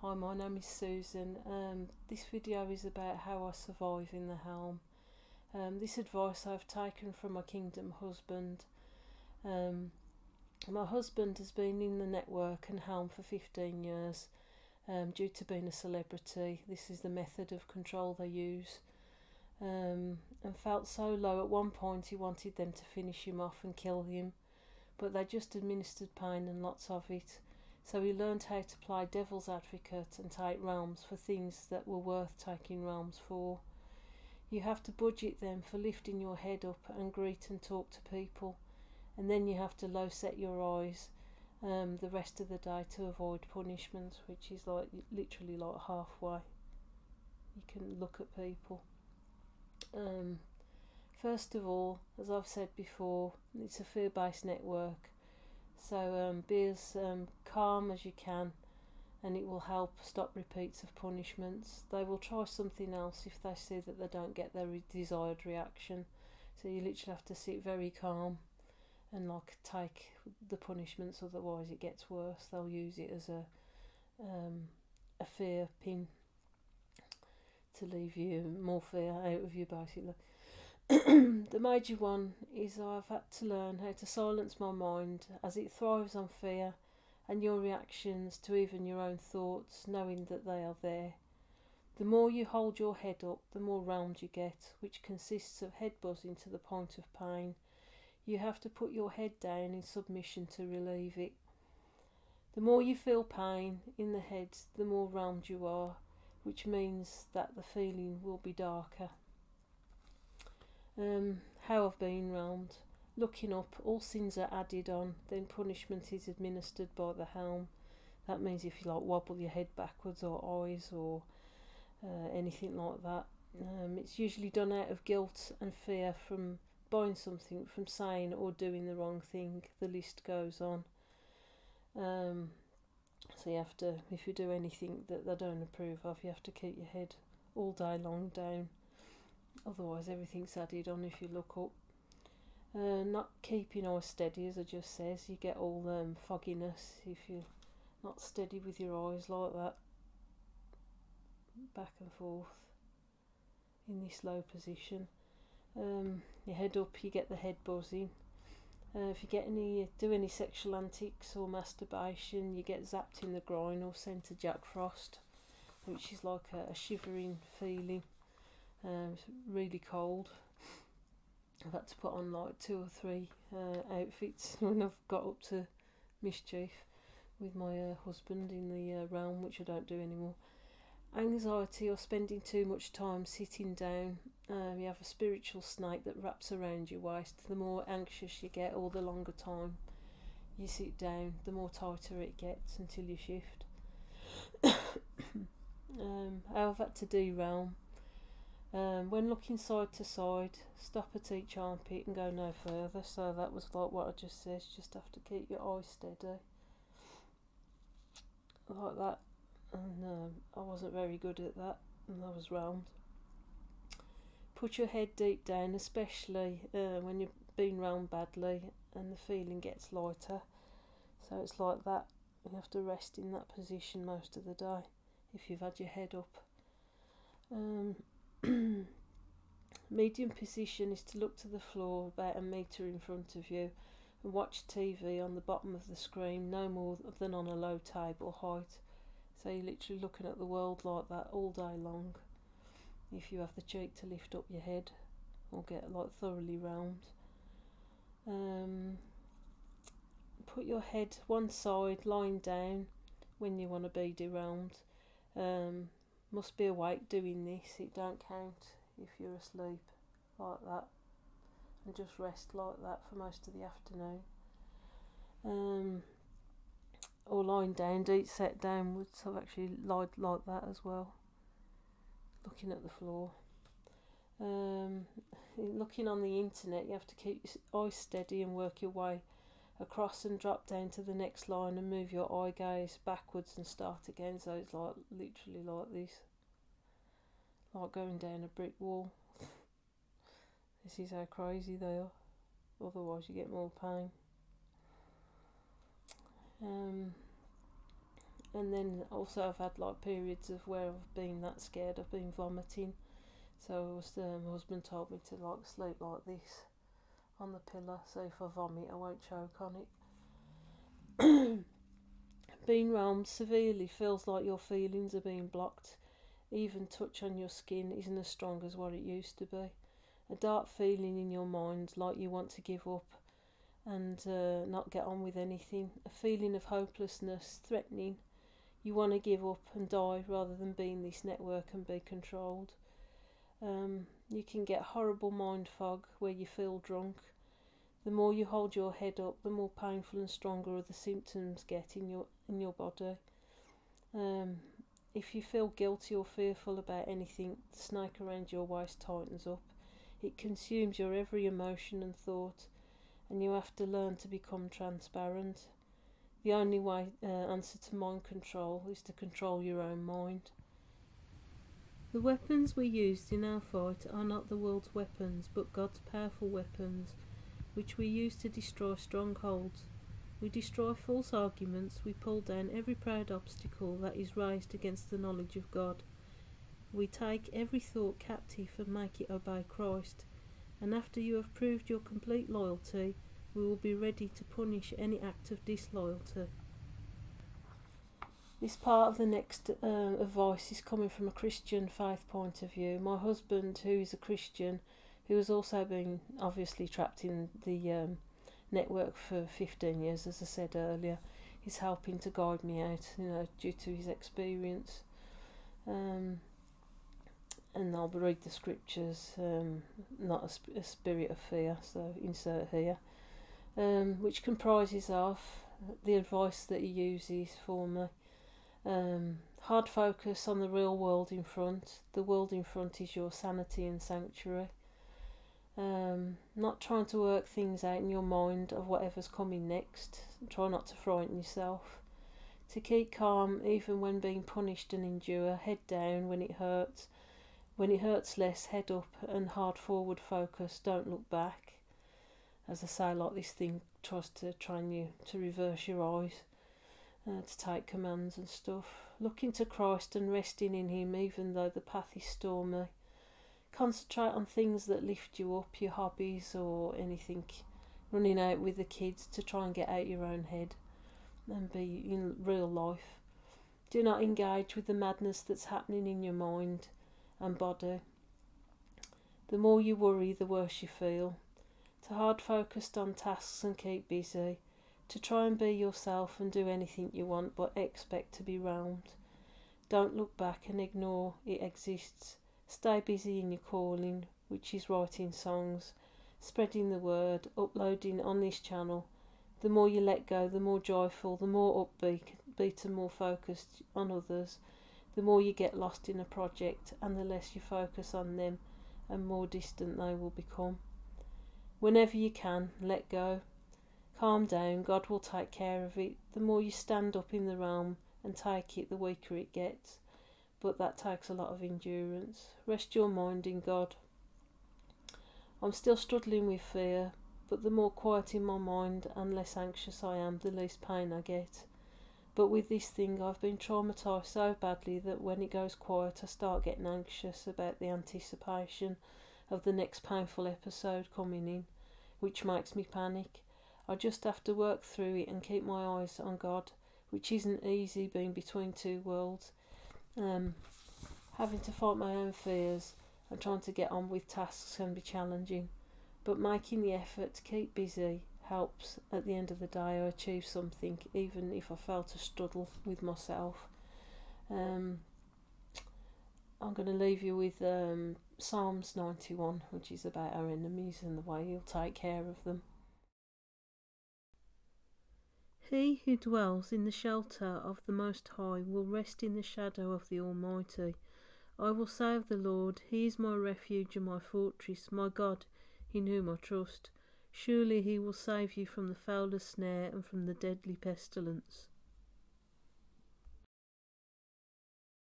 Hi, my name is Susan. This video is about how I survive in the Helm. This advice I've taken from my kingdom husband. My husband has been in the network and Helm for 15 years. Due to being a celebrity, this is the method of control they use. And felt so low at one point he wanted them to finish him off and kill him, but they just administered pain and lots of it. So he learned how to play devil's advocate and take realms for things that were worth taking realms for. You have to budget them for lifting your head up and greet and talk to people, and then you have to low set your eyes the rest of the day to avoid punishment, which is like literally like halfway. You can look at people. First of all, as I've said before, it's a fear-based network. So be as calm as you can, and it will help stop repeats of punishments. They will try something else if they see that they don't get their desired reaction. So you literally have to sit very calm and take the punishments, otherwise it gets worse. They'll use it as a fear pin to leave you more fear out of you, basically. The major one is I've had to learn how to silence my mind, as it thrives on fear and your reactions to even your own thoughts, knowing that they are there. The more you hold your head up, the more round you get, which consists of head buzzing to the point of pain. You have to put your head down in submission to relieve it. The more you feel pain in the head, the more round you are, which means that the feeling will be darker. How I've been round. Looking up, all sins are added on, then punishment is administered by the helm. That means if you wobble your head backwards or eyes or anything like that. It's usually done out of guilt and fear from buying something, from saying or doing the wrong thing. The list goes on. So you have to, if you do anything that they don't approve of, you have to keep your head all day long down. Otherwise everything's added on if you look up. Not keeping eyes steady, as I just says, you get all fogginess if you're not steady with your eyes like that, back and forth in this low position. Your head up, you get the head buzzing. If you do any sexual antics or masturbation, you get zapped in the groin or sent to Jack Frost, which is like a shivering feeling. It's really cold. I've had to put on 2 or 3 outfits when I've got up to mischief with my husband in the realm, which I don't do anymore. Anxiety or spending too much time sitting down. You have a spiritual snake that wraps around your waist. The more anxious you get, or the longer time you sit down, the more tighter it gets until you shift. How I've had to de-realm. When looking side to side, stop at each armpit and go no further. So that was like what I just said, just have to keep your eyes steady like that. And I wasn't very good at that, and I was round. Put your head deep down, especially when you've been round badly and the feeling gets lighter. So it's like that. You have to rest in that position most of the day if you've had your head up. Medium position is to look to the floor about a metre in front of you and watch TV on the bottom of the screen, no more than on a low table height. So you're literally looking at the world like that all day long, if you have the cheek to lift up your head or get thoroughly round. Put your head one side lying down when you want to be derailed. Must be awake doing this, it don't count if you're asleep like that, and just rest like that for most of the afternoon. Or lying down, deep set downwards. I've actually lied like that as well, looking at the floor. Looking on the internet, you have to keep your eyes steady and work your way across and drop down to the next line and move your eye gaze backwards and start again. So it's literally like this, like going down a brick wall. This is how crazy they are, otherwise you get more pain. And then also I've had like periods of where I've been that scared I've been vomiting. So my husband told me to like sleep like this on the pillow, so if I vomit I won't choke on it. Being roamed severely feels like your feelings are being blocked. Even touch on your skin isn't as strong as what it used to be. A dark feeling in your mind like you want to give up and not get on with anything. A feeling of hopelessness, threatening. You want to give up and die rather than be in this network and be controlled. You can get horrible mind fog where you feel drunk. The more you hold your head up, the more painful and stronger the symptoms get in your body. If you feel guilty or fearful about anything, the snake around your waist tightens up. It consumes your every emotion and thought, and you have to learn to become transparent. The only answer to mind control is to control your own mind. The weapons we used in our fight are not the world's weapons, but God's powerful weapons, which we use to destroy strongholds. We destroy false arguments, we pull down every proud obstacle that is raised against the knowledge of God. We take every thought captive and make it obey Christ, and after you have proved your complete loyalty, we will be ready to punish any act of disloyalty. This part of the next advice is coming from a Christian faith point of view. My husband, who is a Christian, who has also been obviously trapped in the network for 15 years, as I said earlier, is helping to guide me out, due to his experience. And I'll read the scriptures, not a spirit of fear, so insert here, which comprises of the advice that he uses for me. Hard focus on the real world in front. The world in front is your sanity and sanctuary. Not trying to work things out in your mind of whatever's coming next. Try not to frighten yourself. To keep calm even when being punished and endure. Head down when it hurts. When it hurts less, head up and hard forward focus. Don't look back. As I say, like this thing tries to train you to reverse your eyes. To take commands and stuff. Looking to Christ and resting in Him even though the path is stormy. Concentrate on things that lift you up, your hobbies or anything. Running out with the kids to try and get out your own head and be in real life. Do not engage with the madness that's happening in your mind and body. The more you worry, the worse you feel. To hard focus on tasks and keep busy. To try and be yourself and do anything you want but expect to be round. Don't look back and ignore it exists. Stay busy in your calling, which is writing songs, spreading the word, uploading on this channel. The more you let go, the more joyful, the more upbeat and more focused on others. The more you get lost in a project and the less you focus on them and more distant they will become. Whenever you can, let go. Calm down, God will take care of it. The more you stand up in the realm and take it, the weaker it gets. But that takes a lot of endurance. Rest your mind in God. I'm still struggling with fear, but the more quiet in my mind and less anxious I am, the least pain I get. But with this thing, I've been traumatised so badly that when it goes quiet, I start getting anxious about the anticipation of the next painful episode coming in, which makes me panic. I just have to work through it and keep my eyes on God, which isn't easy being between two worlds. Having to fight my own fears and trying to get on with tasks can be challenging, but making the effort to keep busy helps. At the end of the day, I achieve something, even if I fail to struggle with myself. I'm going to leave you with Psalms 91, which is about our enemies and the way He'll take care of them. He who dwells in the shelter of the Most High will rest in the shadow of the Almighty. I will say of the Lord, He is my refuge and my fortress, my God, in whom I trust. Surely He will save you from the fowler's snare and from the deadly pestilence.